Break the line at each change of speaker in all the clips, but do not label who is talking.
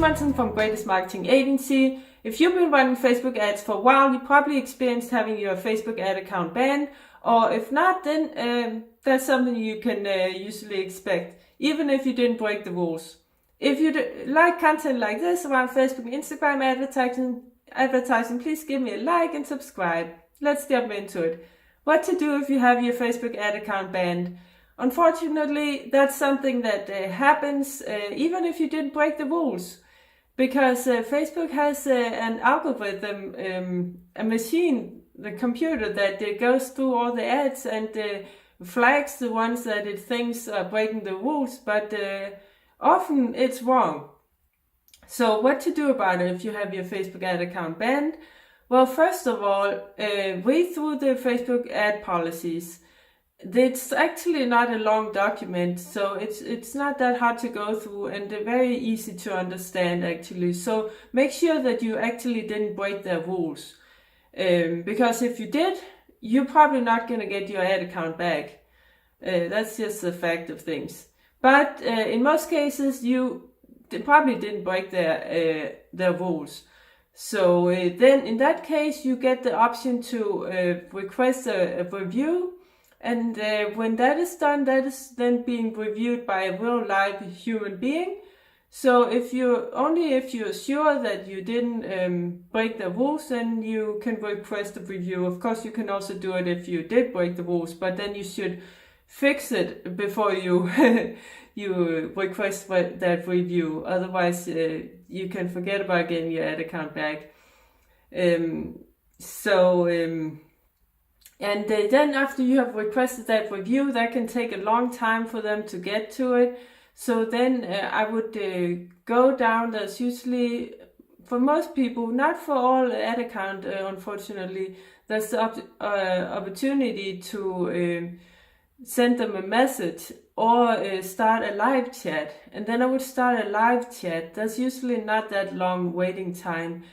Simonsen from Greatest Marketing Agency. If you've been running Facebook ads for a while, you probably experienced having your Facebook ad account banned, or if not, then that's something you can usually expect, even if you didn't break the rules. If you like content like this around Facebook and Instagram advertising, please give me a like and subscribe. Let's jump into it. What to do if you have your Facebook ad account banned? Unfortunately, that's something that happens even if you didn't break the rules, because Facebook has an algorithm, a machine, the computer that goes through all the ads and flags the ones that it thinks are breaking the rules, but often it's wrong. So what to do about it if you have your Facebook ad account banned? Well, first of all, read through the Facebook ad policies. It's actually not a long document, so it's not that hard to go through, and they're very easy to understand actually. So make sure that you actually didn't break their rules, because if you did, you're probably not going to get your ad account back. That's just the fact of things. But in most cases, you probably didn't break their rules. So then in that case, you get the option to request a review. And when that is done, that is then being reviewed by a real live human being. So if you're sure that you didn't break the rules, then you can request a review. Of course, you can also do it if you did break the rules, but then you should fix it before you you request that review. Otherwise, you can forget about getting your ad account back. And then after you have requested that review, that can take a long time for them to get to it. So then I would go down. There's usually, for most people, not for all ad account, unfortunately, there's the opportunity to send them a message or start a live chat. And then I would start a live chat. There's usually not that long waiting time.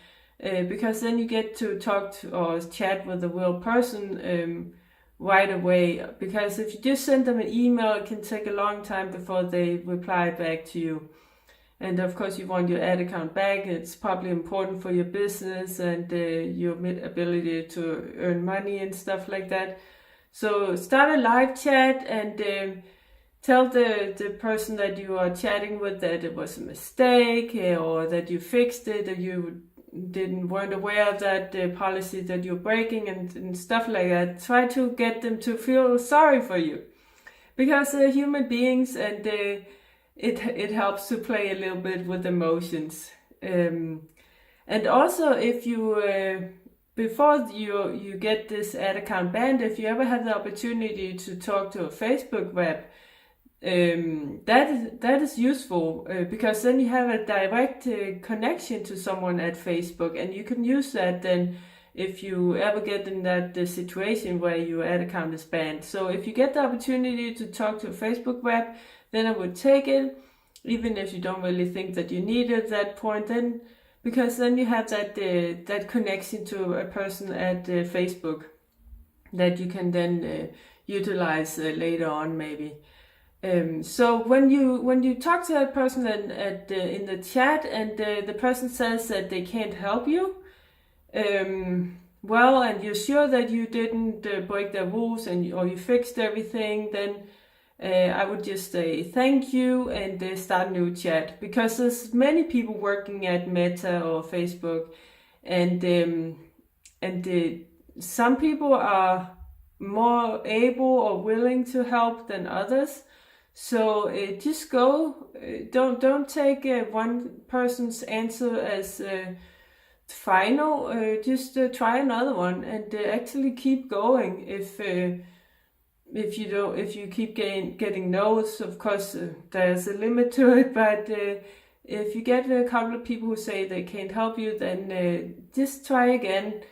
Because then you get to talk to or chat with a real person right away. Because if you just send them an email, it can take a long time before they reply back to you. And of course, you want your ad account back. It's probably important for your business and your ability to earn money and stuff like that. So start a live chat and tell the person that you are chatting with that it was a mistake, or that you fixed it, or you weren't aware of that policy that you're breaking and stuff like that. Try to get them to feel sorry for you, because they're human beings, and it helps to play a little bit with emotions. And also, if you before you get this ad account banned, if you ever have the opportunity to talk to a Facebook rep, that is useful, because then you have a direct connection to someone at Facebook, and you can use that then if you ever get in that situation where your ad account is banned. So if you get the opportunity to talk to a Facebook rep, then I would take it, even if you don't really think that you need it at that point, then because then you have that connection to a person at Facebook that you can then utilize later on maybe. So when you talk to that person in the chat, and the person says that they can't help you, well, and you're sure that you didn't break the rules or you fixed everything, then I would just say thank you and start a new chat, because there's many people working at Meta or Facebook, and some people are more able or willing to help than others. So just go. Don't take one person's answer as final. Just try another one and actually keep going. If you keep getting no's, of course there's a limit to it. But if you get a couple of people who say they can't help you, then just try again.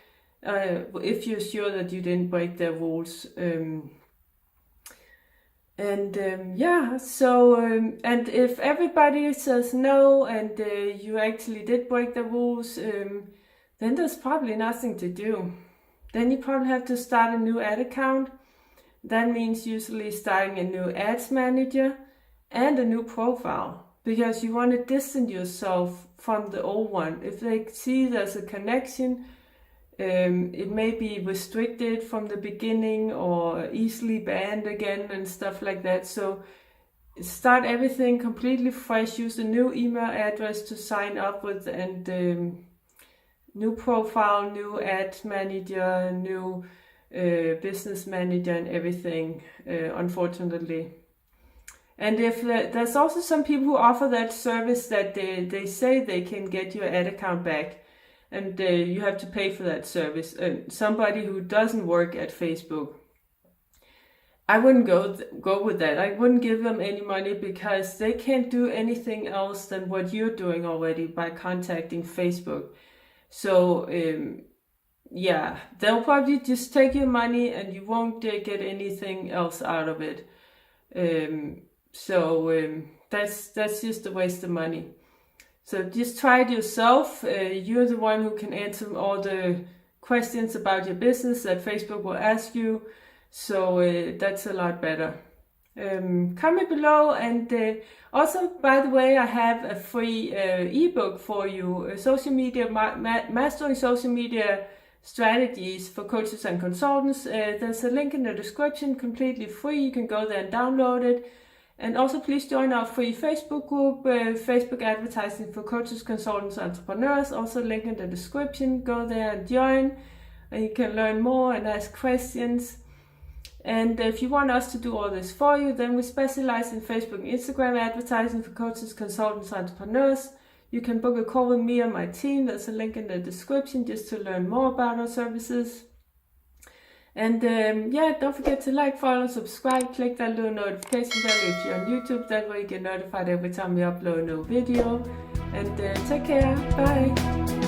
If you're sure that you didn't break their rules. And if everybody says no and you actually did break the rules, then there's probably nothing to do. Then you probably have to start a new ad account. That means usually starting a new ads manager and a new profile, because you want to distance yourself from the old one. If they see there's a connection, it may be restricted from the beginning or easily banned again and stuff like that. So start everything completely fresh. Use a new email address to sign up with, and new profile, new ad manager, new business manager, and everything, unfortunately. And if there's also some people who offer that service that they say they can get your ad account back, and you have to pay for that service. Somebody who doesn't work at Facebook, I wouldn't go with that. I wouldn't give them any money, because they can't do anything else than what you're doing already by contacting Facebook. So yeah, they'll probably just take your money and you won't get anything else out of it. That's just a waste of money. So just try it yourself. You're the one who can answer all the questions about your business that Facebook will ask you. So that's a lot better. Comment below, and also, by the way, I have a free ebook for you, social media mastering social media strategies for coaches and consultants. There's a link in the description, completely free. You can go there and download it. And also please join our free Facebook group, Facebook Advertising for Coaches, Consultants, Entrepreneurs. Also link in the description. Go there and join, and you can learn more and ask questions. And if you want us to do all this for you, then we specialize in Facebook and Instagram advertising for coaches, consultants, entrepreneurs. You can book a call with me or my team. There's a link in the description just to learn more about our services. And yeah, don't forget to like, follow, subscribe, click that little notification bell if you're on YouTube. That way you get notified every time we upload a new video. And take care. Bye.